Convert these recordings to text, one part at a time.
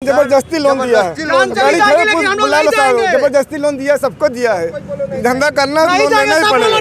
जबरदस्ती लोन दिया है, जबरदस्ती लोन दिया है, सबको दिया है। धंधा करना लोन लेना ही पड़ेगा।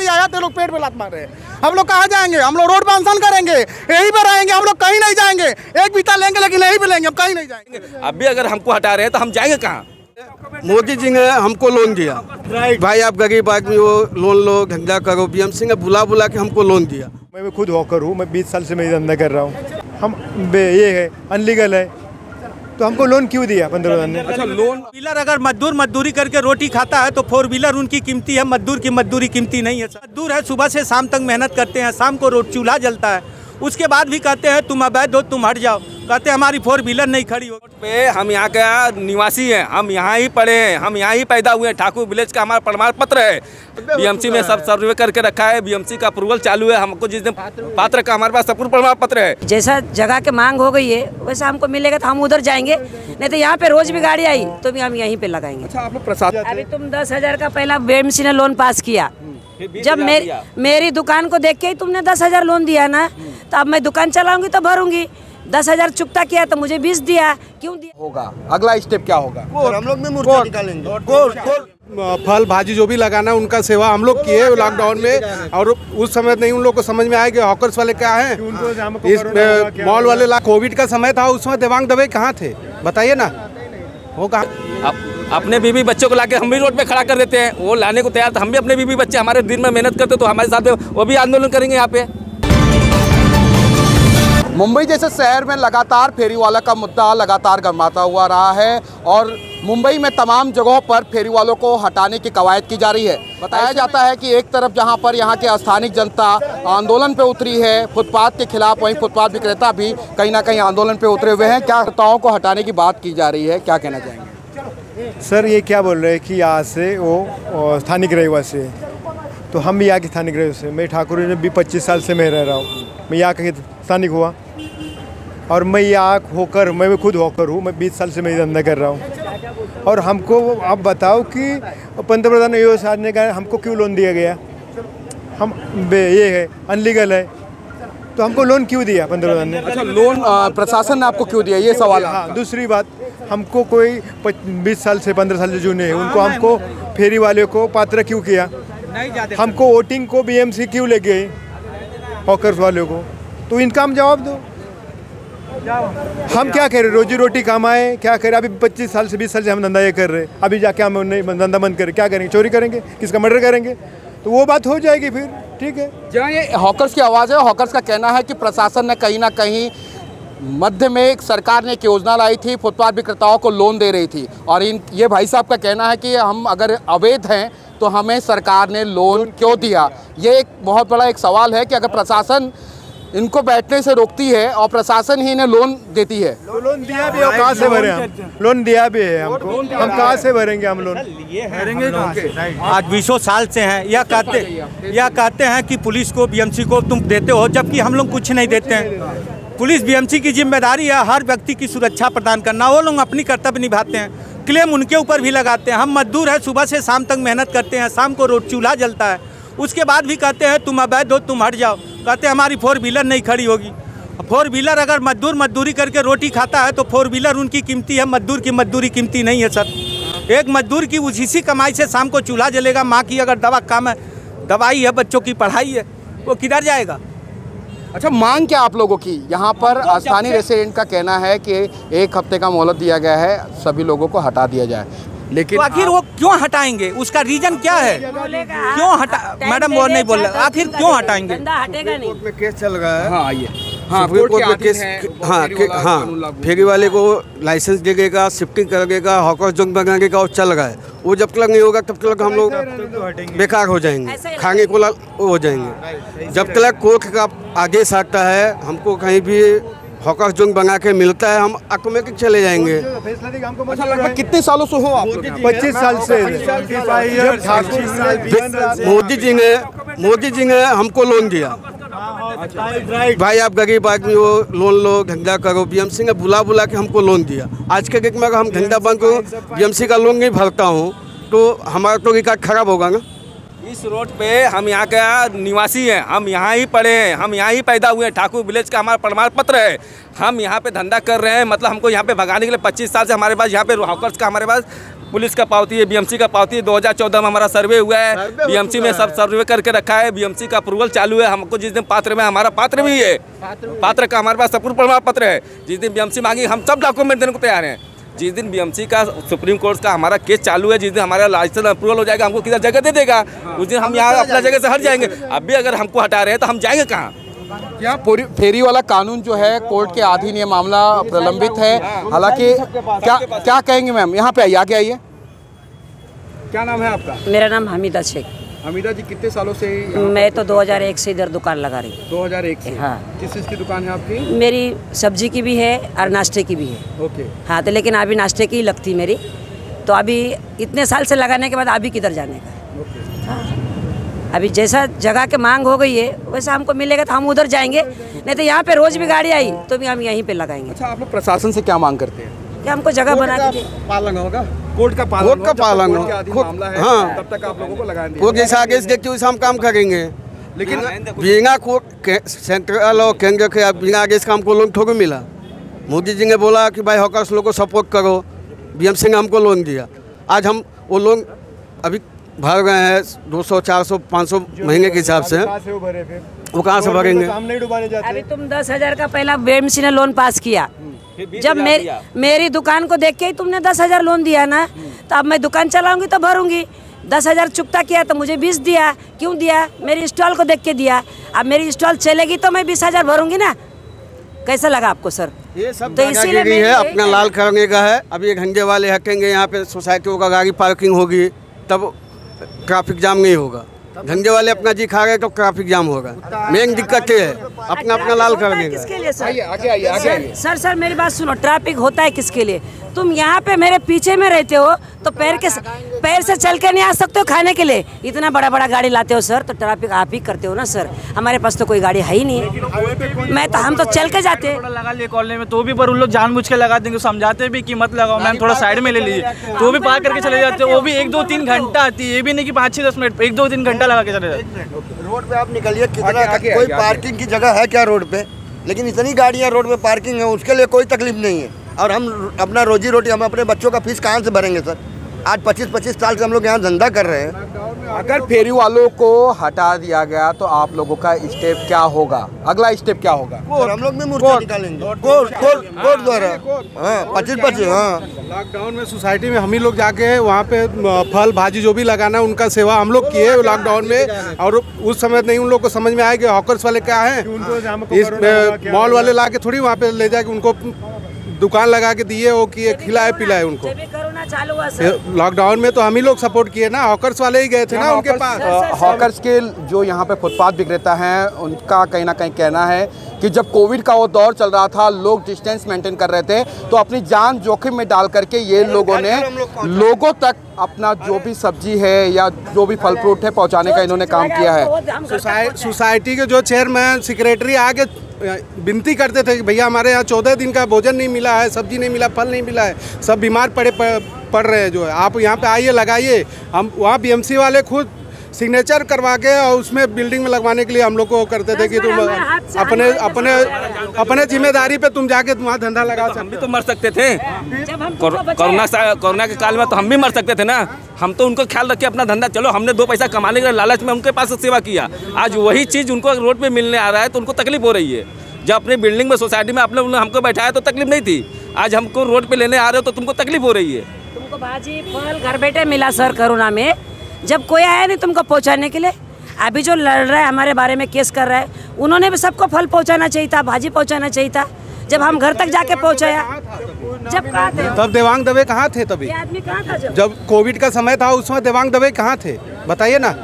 आया तो लोग पेट पे लात मार रहे हैं। हम लोग कहाँ जाएंगे? हम लोग रोड पे अनशन करेंगे, यहीं पे रहेंगे। हम लोग कहीं नहीं जाएंगे, एक बीता लेंगे लेकिन यहीं पे लेंगे, हम कहीं नहीं जाएंगे। अभी अगर हमको हटा रहे हैं तो हम जाएंगे कहाँ? मोदी जी ने हमको लोन दिया, भाई आप गरीब आदमी हो, लोन लो, धंधा करो। बीएमसी ने बुला बुला के हमको लोन दिया। मैं खुद हॉकर हूँ, मैं 20 साल से मैं धंधा कर रहा हूँ। हम ये है अनलीगल है, तो हमको लोन क्यों दिया 15,000 ने? अच्छा, लोन व्हीलर अगर मजदूर मजदूरी करके रोटी खाता है तो 4 व्हीलर उनकी कीमती है, मजदूर की मजदूरी कीमती नहीं है। मजदूर है, सुबह से शाम तक मेहनत करते हैं, शाम को रोड चूल्हा जलता है, उसके बाद भी कहते हैं तुम अवैध हो, तुम हट जाओ। कहते हैं हमारी 4 व्हीलर नहीं खड़ी हो। पे हम यहाँ का निवासी हैं, हम यहाँ ही पढ़े हैं, हम यहाँ ही पैदा हुए हैं। ठाकुर विलेज का हमारा प्रमाण पत्र है, बीएमसी में सब सर्वे करके रखा है, बीएमसी का अप्रूवल चालू है। हमको जिस दिन पात्र का हमारे पास सब प्रमाण पत्र है। जैसा जगह के मांग हो गई है वैसा हमको मिलेगा तो हम उधर जाएंगे, नहीं तो यहाँ पे रोज भी गाड़ी आई तो भी हम यहीं पे लगाएंगे। अच्छा, आप लोग प्रसाद अभी तुम 10,000 का पहला बीएमसी ने लोन पास किया, जब मेरी दुकान को देख के ही तुमने 10,000 लोन दिया ना, तो अब मैं दुकान चलाऊंगी तो भरूंगी। 10,000 चुकता किया तो मुझे 20 दिया, क्यों दिया? होगा अगला स्टेप क्या होगा? हम लोग में मूर्ति निकालेंगे। फल भाजी जो भी लगाना है उनका सेवा हम लोग किए लॉकडाउन में, और उस समय नहीं उन लोग को समझ में आया कि हॉकर्स वाले क्या हैं। इस मॉल वाले कोविड का समय था, उस समय देवांग दवे कहाँ थे बताइए ना, वो कहाँ? अपने बीवी बच्चों को लाके हम भी रोड पे खड़ा कर देते हैं, वो लाने को तैयार था। हम भी अपने बीवी बच्चे हमारे दिन में मेहनत करते तो हमारे साथ वो भी आंदोलन करेंगे यहाँ पे। मुंबई जैसे शहर में लगातार फेरीवाला का मुद्दा लगातार गरमाता हुआ रहा है और मुंबई में तमाम जगहों पर फेरीवालों को हटाने की कवायद की जा रही है। बताया जाता है कि एक तरफ जहां पर यहां के स्थानीय जनता आंदोलन पे उतरी है फुटपाथ के खिलाफ, वहीं फुटपाथ विक्रेता भी कहीं ना कहीं आंदोलन पे उतरे हुए हैं। क्या नेताओं को हटाने की बात की जा रही है, क्या कहना चाहेंगे? सर ये क्या बोल रहे हैं कि यहाँ से वो स्थानिक रहवासी है, तो हम भी यहाँ के स्थानिक रहवासी। मैं ठाकुर ने भी 25 साल से मैं रह रहा हूँ, मैं यहाँ का स्थानिक हुआ और मैं यहाँ होकर, मैं खुद होकर हूँ, मैं 20 साल से मैं धंधा कर रहा हूँ। और हमको आप बताओ कि पंतप्रधान योजना ने कहा हमको क्यों लोन दिया गया? हम ये है अनलीगल है, तो हमको लोन क्यों दिया 15,000 ने? अच्छा, लोन प्रशासन ने आपको क्यों दिया, ये सवाल है। हाँ, दूसरी बात, हमको कोई 20 साल से 15 साल से जुड़े हैं, उनको हमको फेरी वाले को पात्र क्यों किया? हमको वोटिंग को बीएमसी क्यों ले गए हॉकर्स वालों को? तो इनका हम जवाब दो। हम क्या करें, रोजी रोटी कमाए, क्या करें? अभी 25 साल से 20 साल से हम धंधा ये कर रहे हैं, अभी जाके हम नहीं धंधा बंद करें, क्या करेंगे? चोरी करेंगे, किसका मर्डर करेंगे? तो वो बात हो जाएगी फिर, ठीक है। जहाँ ये हॉकर्स की आवाज़ है, हॉकर्स का कहना है कि प्रशासन ने कहीं ना कहीं मध्य में एक सरकार ने एक योजना लाई थी, फुटपाथ विक्रेताओं को लोन दे रही थी, और ये भाई साहब का कहना है कि हम अगर अवैध हैं तो हमें सरकार ने लोन क्यों दिया? ये एक बहुत बड़ा एक सवाल है कि अगर प्रशासन इनको बैठने से रोकती है और प्रशासन ही इन्हें लोन देती है, लोन दिया भी है, कहाँ से भरे? हम लोन दिया भी है हमको, हम कहाँ से भरेंगे? हम लोन भरेंगे कहाँ से? आज 20 साल से हैं, यह कहते हैं कि पुलिस को, बीएमसी को तुम देते हो, जबकि हम लोग कुछ नहीं देते हैं। पुलिस बीएमसी की जिम्मेदारी है हर व्यक्ति की सुरक्षा प्रदान करना, वो लोग अपनी कर्तव्य निभाते हैं, क्लेम उनके ऊपर भी लगाते हैं। हम मजदूर हैं, सुबह से शाम तक मेहनत करते हैं, शाम को रोड चूल्हा जलता है, उसके बाद भी कहते हैं तुम अवैध हो, तुम हट जाओ। कहते हैं हमारी 4 व्हीलर नहीं खड़ी होगी। 4 व्हीलर अगर मजदूर मजदूरी करके रोटी खाता है तो 4 व्हीलर उनकी कीमती है, मजदूर की मजदूरी कीमती नहीं है। सर एक मजदूर की उसी कमाई से शाम को चूल्हा जलेगा, माँ की अगर दवाई है, बच्चों की पढ़ाई है, वो किधर जाएगा? अच्छा, मांग क्या आप लोगों की? यहाँ पर स्थानीय रेसिडेंट का कहना है कि 1 हफ्ते का मोहलत दिया गया है, सभी लोगों को हटा दिया जाए, लेकिन तो आखिर वो क्यों हटाएंगे? उसका रीजन क्या है? क्यों हटा? मैडम वो नहीं बोल रहे, आखिर क्यों हटाएंगे? हटेगा नहीं। कोर्ट में केस चल रहा है। हाँ, आइए। हाँ, कोर्ट में केस, हाँ, फेरी वाले को लाइसेंस देगा, शिफ्टिंग करेगा, हॉकर जोन बनाएगा, और चल रहा है। वो जब तक नहीं होगा तब तक हम लोग बेकार हो जाएंगे, खाने को हो जाएंगे। जब तक कोर्ट का आदेश आता है, हमको कहीं भी हॉकर जोन बना के मिलता है, हम ऑटोमेटिक चले जाएंगे। अच्छा, लगभग कितने सालों से हो आप? 25 साल से। मोदी जी ने हमको लोन दिया, भाई आप गरीब आदमी हो, लोन लो, धंधा करो। बीएमसी ने बुला बुला के हमको लोन दिया। आज के डेट में अगर हम धंधा बंद करो, बीएमसी का लोन नहीं भरता हूँ तो हमारा तो रिकॉर्ड खराब होगा ना। इस रोड पे हम यहाँ का निवासी हैं, हम यहाँ ही पढ़े हैं, हम यहाँ ही पैदा हुए हैं। ठाकुर विलेज का हमारा प्रमाण पत्र है। हम यहाँ पे धंधा कर रहे हैं, मतलब हमको यहाँ पे भगाने के लिए 25 साल से हमारे पास यहाँ पे हॉकर्स का हमारे पास पुलिस का पावती है, बीएमसी का पावती है। 2014 में हमारा सर्वे हुआ है, बीएमसी में सब सर्वे करके रखा है, बीएमसी का अप्रूवल चालू है। हमको जिस दिन पात्र में हमारा पात्र भी है, पात्र का हमारे पास संपूर्ण प्रमाण पत्र है। जिस दिन बीएमसी मांगी हम सब डॉक्यूमेंट देने को तैयार हैं। जिस दिन बीएमसी का सुप्रीम कोर्ट का हमारा केस चालू है, जिस दिन हमारा लाइसेंस अप्रूवल हो जाएगा, हमको किधर जगह दे देगा, उस दिन हम यहाँ अपना जगह से हट जाएंगे। अभी अगर हमको हटा रहे हैं तो हम जाएंगे कहाँ? क्या फेरी वाला कानून जो है कोर्ट के अधीन ये मामला प्रलंबित है। हालांकि क्या कहेंगे मैम, यहाँ पे आगे आइए। क्या नाम है आपका? मेरा नाम हमीदा शेख। हमीदा जी, कितने सालों से? मैं तो 2001 से इधर दुकान लगा रही हूँ। 2001 से? हाँ। किस चीज़ की दुकान है आपकी? मेरी सब्जी की भी है और नाश्ते की भी है। ओके। हाँ, तो लेकिन अभी नाश्ते की ही लगती मेरी, तो अभी इतने साल से लगाने के बाद अभी किधर जाने का। ओके। हाँ, अभी जैसा जगह के मांग हो गई है वैसा हमको मिलेगा तो हम उधर जाएंगे, नहीं तो यहाँ पे रोज भी गाड़ी आई तो भी हम यहीं पे लगाएंगे। अच्छा, आप लोग प्रशासन से क्या मांग करते हैं? कि हमको जगह बना के दे। पालन होगा, कोर्ट का पालन, कोर्ट का पालन हो, मामला है, हाँ। तब तक आप लोगों को लगाएंगे। वो जैसे आगे से देखते वैसे हम काम करेंगे, लेकिन बिना कोर्ट सेंट्रल और केंद्र के बिना आगे से हमको लोन थोड़ी मिला। मोदी जी ने बोला कि भाई हॉकर्स लोग को सपोर्ट करो, बीएमसी ने हमको लोन दिया। आज हम वो लोन अभी भर गए हैं 200, 400, 500 महीने के हिसाब से। वो कहाँ से भरेंगे? अभी तुम 10,000 का पहला बीएमसी ने लोन पास किया, जब मेरी दुकान को देख के ही तुमने 10,000 लोन दिया ना, तो अब मैं दुकान चलाऊंगी तो भरूंगी। 10,000 चुकता किया तो मुझे 20 दिया। क्यों दिया? मेरी स्टॉल को देख के दिया। अब मेरी स्टॉल चलेगी तो मैं 20,000 भरूंगी ना। कैसा लगा आपको सर? ये सब तो इसीलिए है, अपना लाल करने का है। अभी ये घंटे वाले हटेंगे, यहाँ पे सोसाइटियों का गाड़ी पार्किंग होगी, तब ट्रैफिक जाम नहीं होगा। धंधे वाले अपना जी खा रहे तो ट्रैफिक जाम होगा। मेन दिक्कत ये है, अपना लाल करने का। किसके लिए सर? सर मेरी बात सुनो, ट्रैफिक होता है किसके लिए? तुम यहाँ पे मेरे पीछे में रहते हो तो पैर से चल के नहीं आ सकते हो खाने के लिए। इतना बड़ा बड़ा गाड़ी लाते हो सर, तो ट्रैफिक आप ही करते हो ना सर। हमारे पास तो कोई गाड़ी है ही नहीं है, हम तो चल के जाते। लगा लिए कॉलोनी में तो भी, पर उन लोग जानबूझ के लगा देंगे, समझाते भी कि मत लगाओ मैम, थोड़ा साइड में ले लीजिए, तो भी पार करके चले जाते हैं। वो भी 1-2-3 घंटा आती है, ये भी नहीं कि 5-6-10 मिनट, 1-2-3 घंटा लगा के चले जाते हैं। रोड पे आप निकलिए, कितना कोई पार्किंग की जगह है क्या रोड पे? लेकिन इतनी गाड़ियाँ रोड पे पार्किंग है, उसके लिए कोई तकलीफ नहीं है। और हम अपना रोजी रोटी, हम अपने बच्चों का फीस कहाँ से भरेंगे सर? आज 25-25 साल से हम लोग यहाँ धंधा कर रहे हैं। अगर फेरी वालों को हटा दिया गया तो आप लोगों का स्टेप क्या होगा? अगला स्टेप क्या होगा? हम लोग भी मोर्चा निकालेंगे कोर्ट द्वारा। हाँ, 25-25। हाँ, लॉकडाउन में सोसाइटी में हम ही लोग जाके वहाँ पे फल भाजी जो भी लगाना है उनका सेवा हम लोग किए लॉकडाउन में। और उस समय नहीं उन लोग को समझ में आया कि हॉकर्स वाले क्या हैं। इस मॉल वाले ला के थोड़ी वहाँ पे ले जाके उनको दुकान लगा के दिए, वो किए, खिलाए पिलाए उनको। लॉकडाउन में तो हम ही लोग सपोर्ट किए ना, हॉकर्स वाले ही गए थे ना उनके पास। हॉकर्स के जो यहाँ पे फुटपाथ विक्रेता हैं, उनका कहीं ना कहीं कहना है कि जब कोविड का वो दौर चल रहा था, लोग डिस्टेंस मेंटेन कर रहे थे, तो अपनी जान जोखिम में डाल करके ये लोगों ने लोगों तक अपना जो भी सब्जी है या जो भी फल फ्रूट है पहुँचाने का इन्होंने काम किया है। सोसाइटी के जो चेयरमैन, सेक्रेटरी आके विनती करते थे कि भैया हमारे यहाँ 14 दिन का भोजन नहीं मिला है, सब्जी नहीं मिला, फल नहीं मिला है, सब बीमार पड़ रहे हैं, जो है आप यहाँ पे आइए, लगाइए। हम वहाँ बीएमसी वाले खुद सिग्नेचर करवा के और उसमें बिल्डिंग में लगवाने के लिए हम लोग को करते थे कि तुम अपने जिम्मेदारी पे तुम जाके वहाँ धंधा लगा सकते। हम भी तो मर सकते थे कोरोना के काल में, तो हम भी मर सकते थे ना। हम तो उनको ख्याल रखे अपना धंधा, चलो हमने 2 पैसा कमाने के लालच में उनके पास सेवा किया। आज वही चीज़ उनको रोड पे मिलने आ रहा है तो उनको तकलीफ हो रही है। जब अपनी बिल्डिंग में, सोसाइटी में आपने हमको बैठाया तो तकलीफ नहीं थी, आज हमको रोड पे लेने आ रहे हो तो तुमको तकलीफ हो रही है। तुमको भाजी फल घर बैठे मिला सर कोरोना में, जब कोई आया नहीं तुमको पहुंचाने के लिए। अभी जो लड़ रहा है हमारे बारे में केस कर रहा है, उन्होंने भी सबको फल पहुंचाना चाहिए था, भाजी पहुंचाना चाहिए था। जब हम घर तक जाके पहुंचाया, जब कहाँ थे तब देवांग दवे कहाँ थे? तभी आदमी कहाँ था? जब कोविड का समय था उस समय देवांग दवे कहाँ थे? बताइए ना,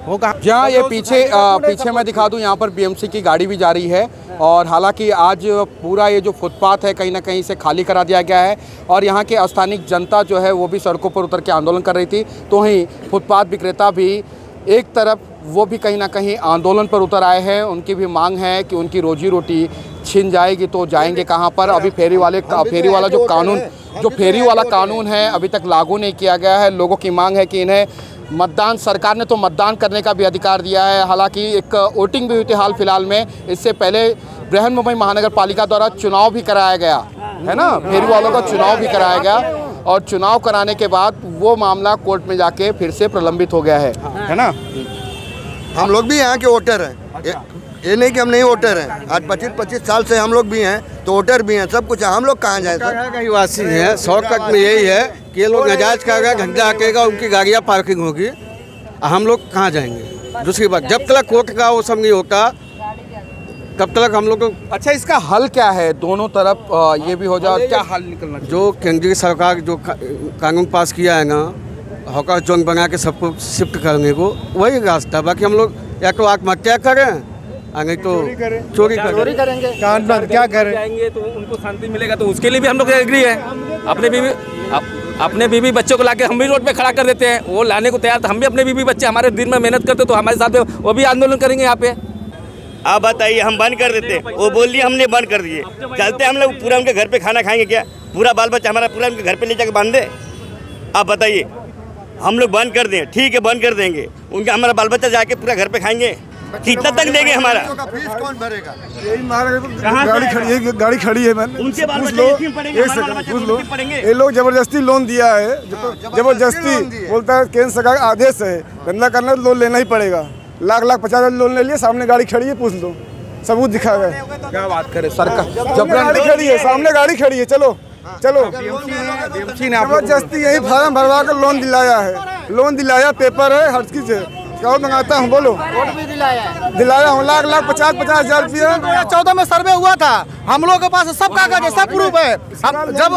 वो कहाँ? जहाँ ये पीछे मैं दिखा दूँ, यहाँ पर बीएमसी की गाड़ी भी जा रही है। और हालांकि आज पूरा ये जो फुटपाथ है कहीं ना कहीं से खाली करा दिया गया है और यहाँ के स्थानिक जनता जो है वो भी सड़कों पर उतर के आंदोलन कर रही थी। तो वहीं फुटपाथ विक्रेता भी एक तरफ वो भी कहीं ना कहीं आंदोलन पर उतर आए हैं। उनकी भी मांग है कि उनकी रोजी रोटी छिन जाएगी तो जाएंगे कहाँ पर? अभी फेरी वाला जो कानून जो फेरी वाला कानून है अभी तक लागू नहीं किया गया है। लोगों की मांग है कि इन्हें मतदान, सरकार ने तो मतदान करने का भी अधिकार दिया है। हालांकि एक वोटिंग भी हुई थी हाल फिलहाल में। इससे पहले बृहन मुंबई महानगर पालिका द्वारा चुनाव भी कराया गया है ना, फेरी वालों का चुनाव भी कराया गया और चुनाव कराने के बाद वो मामला कोर्ट में जाके फिर से प्रलंबित हो गया है ना। हम लोग भी यहाँ के वोटर हैं, ये नहीं कि हम नहीं वोटर हैं। आज 25 साल से हम लोग भी हैं, तो वोटर भी हैं, सब कुछ है। हम लोग कहाँ जाए सर? कहीं वासी हैं, शॉर्टकट में यही है कि ये लोग नजायज का घंटा आकेगा, उनकी गाड़ियाँ पार्किंग होगी, हम लोग कहाँ जाएंगे? दूसरी बात, जब तक कोर्ट का वो सब नहीं होता तब तक हम लोग। अच्छा, इसका हल क्या है? दोनों तरफ ये भी हो जाए, क्या हल निकलना? जो केंद्रीय सरकार जो कानून पास किया है ना, हॉकर जोन बना के सबको शिफ्ट करने को, वही रास्ता। बाकी हम लोग या तो आत्महत्या करें, नहीं तो चोरी करेंगे। क्या करें? जाएंगे तो उनको शांति मिलेगा, तो उसके लिए भी हम लोग एग्री है। अपने बीवी बच्चों को लाके हम भी रोड पे खड़ा कर देते हैं, वो लाने को तैयार था। हम भी अपने बीवी बच्चे हमारे दिन में मेहनत करते तो हमारे साथ वो भी आंदोलन करेंगे यहाँ पे। आप बताइए, हम बंद कर देते, वो बोल दिए हमने बंद कर दिए, चलते हम लोग पूरा उनके घर पे खाना खाएंगे क्या? पूरा बाल बच्चा हमारा पूरा उनके घर पे ले जाकर बांध दे? आप बताइए, हम लोग बंद कर दें, ठीक है बंद कर देंगे, उनका हमारा बाल बच्चा जाके पूरा घर पे खाएंगे? कितना तक देंगे हमारा? फीस कौन भरेगा? गाड़ी खड़ी है, मैंने उनके बाल पूछ बच्चे लो, यकीन पड़ेंगे, एक हमारे बाल सेकंड बच्चे पूछ लो। यकीन पड़ेंगे। ये लोग जबरदस्ती लोन दिया है, जबरदस्ती बोलता है केंद्र सरकार का आदेश है, धंधा करना तो लोन लेना ही पड़ेगा। लाख 50,000 लोन ले लिए, सामने गाड़ी खड़ी है, पूछ लो, सबूत दिखा गया। क्या बात करें सरकार, जब गाड़ी खड़ी है, सामने गाड़ी खड़ी है, चलो जबरदस्ती यही फार्म भरवा कर लोन दिलाया है, लोन दिलाया, पेपर है, हर चीज है। क्या मंगाता हूँ बोलो? दिलाया हूँ, लाख 50,000 रुपया। 2014 में सर्वे हुआ था, हम लोग के पास सब कागज है, सब प्रूफ है। जब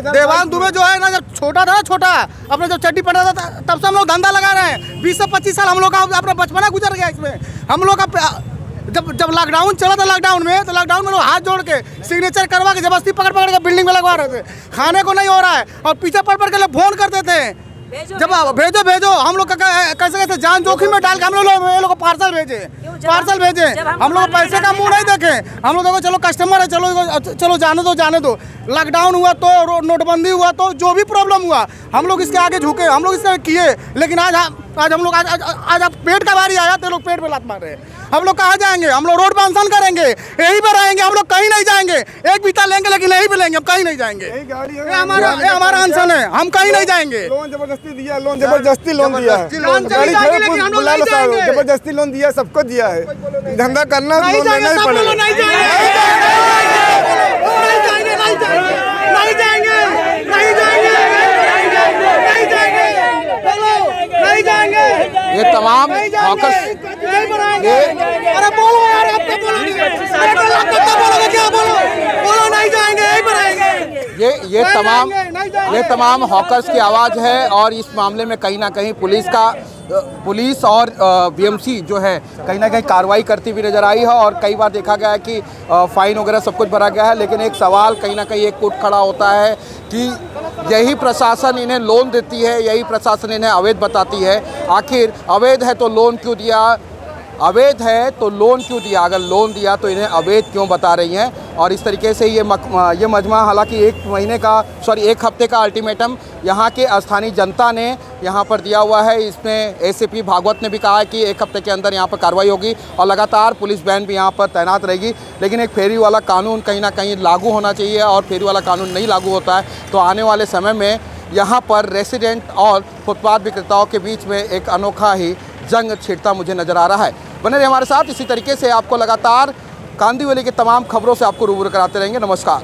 देवांग दुबे जो है ना, जब छोटा था ना, छोटा अपने जब चड्डी पहना था तब से हम लोग धंधा लगा रहे हैं। 20 से 25 साल हम लोग का अपना बचपना गुजर गया इसमें। हम लोग का जब लॉकडाउन चला था, लॉकडाउन में लोग हाथ जोड़ के सिग्नेचर करवा के जबरदस्ती पकड़ के बिल्डिंग में लगवा रहे थे। खाने को नहीं हो रहा है और पीछे पड़ के लोग फोन करते थे, जब भेजो हम लोग कैसे जान जोखिम में डाल के हम लोग को पार्सल भेजे। हम लोग पैसे का मुंह नहीं देखे, हम लोग चलो कस्टमर है, चलो जाने दो। लॉकडाउन हुआ तो, नोटबंदी हुआ तो, जो भी प्रॉब्लम हुआ हम लोग इसके आगे झुके, हम लोग इससे किए। लेकिन आज हम लोग आज पेट का बारी आया तो लोग पेट पे लात मार रहे हैं। हम लोग कहाँ जाएंगे? हम लोग रोड पे अनशन करेंगे, यहीं पे रहेंगे, हम लोग कहीं नहीं जाएंगे। एक बीता लेंगे लेकिन यहीं पे लेंगे, हम कहीं नहीं जाएंगे। ये हमारा अनशन है, हम कहीं नहीं जाएंगे। लोन जबरदस्ती दिया, जबरदस्ती लोन दिया है, जबरदस्ती लोन दिया, सबको दिया है। धंधा करना लोन लेना ही पड़ेगा। ये तमाम हॉकर्स, अरे बोलो यार, अब तो बोलो नहीं जाएंगे, यहीं पर रहेंगे। ये तमाम हॉकर्स की आवाज़ है और इस मामले में कहीं ना कहीं पुलिस और बीएमसी जो है कहीं ना कहीं कार्रवाई करती हुई नजर आई है। और कई बार देखा गया है कि फाइन वगैरह सब कुछ भरा गया है, लेकिन एक सवाल कहीं ना कहीं एक उठ खड़ा होता है कि यही प्रशासन इन्हें लोन देती है, यही प्रशासन इन्हें अवैध बताती है। आखिर अवैध है तो लोन क्यों दिया, अवैध है तो लोन क्यों दिया? अगर लोन दिया तो इन्हें अवैध क्यों बता रही हैं? और इस तरीके से ये मजमा, हालांकि एक हफ्ते का अल्टीमेटम यहाँ के स्थानीय जनता ने यहाँ पर दिया हुआ है। इसमें एसीपी भागवत ने भी कहा है कि 1 हफ्ते के अंदर यहाँ पर कार्रवाई होगी और लगातार पुलिस बैंड भी यहाँ पर तैनात रहेगी। लेकिन एक फेरी वाला कानून कहीं ना कहीं लागू होना चाहिए और फेरी वाला कानून नहीं लागू होता है तो आने वाले समय में यहाँ पर रेसिडेंट और फुटपाथ विक्रेताओं के बीच में एक अनोखा ही जंग छिड़ता मुझे नज़र आ रहा है। बने रहिए हमारे साथ, इसी तरीके से आपको लगातार कांदिवली की तमाम खबरों से आपको रूबरू कराते रहेंगे। नमस्कार।